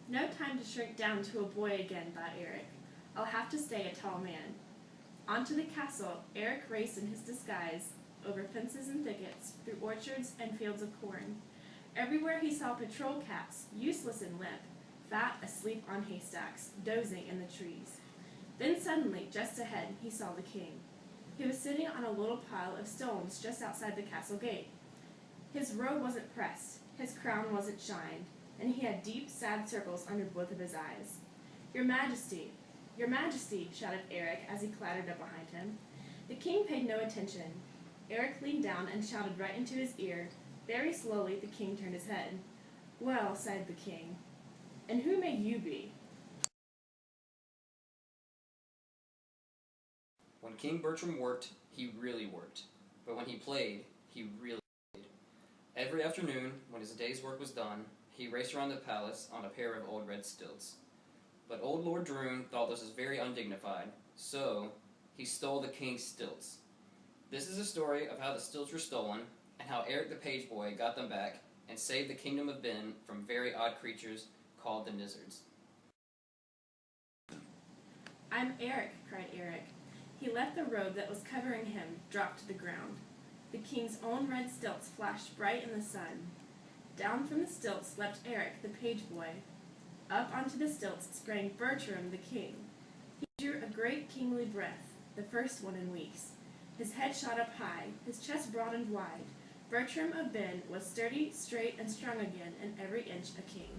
No time to shrink down to a boy again, thought Eric. I'll have to stay a tall man. Onto the castle, Eric raced in his disguise, over fences and thickets, through orchards and fields of corn. Everywhere he saw patrol cats, useless and limp, fat asleep on haystacks, dozing in the trees. Then suddenly, just ahead, he saw the king. He was sitting on a little pile of stones just outside the castle gate. His robe wasn't pressed, his crown wasn't shined, and he had deep, sad circles under both of his eyes. Your Majesty, shouted Eric as he clattered up behind him. The king paid no attention. Eric leaned down and shouted right into his ear. Very slowly the king turned his head. Well, sighed the king, and who may you be? When King Bertram worked, he really worked. But when he played, he really played. Every afternoon, when his day's work was done, he raced around the palace on a pair of old red stilts. But old Lord Droon thought this was very undignified, so he stole the king's stilts. This is a story of how the stilts were stolen, and how Eric the page boy got them back and saved the kingdom of Ben from very odd creatures called the Nizzards. I'm Eric, cried Eric. He let the robe that was covering him drop to the ground. The king's own red stilts flashed bright in the sun. Down from the stilts leapt Eric, the page boy. Up onto the stilts sprang Bertram, the king. He drew a great kingly breath, the first one in weeks. His head shot up high, his chest broadened wide. Bertram of Ben was sturdy, straight, and strong again, and every inch a king.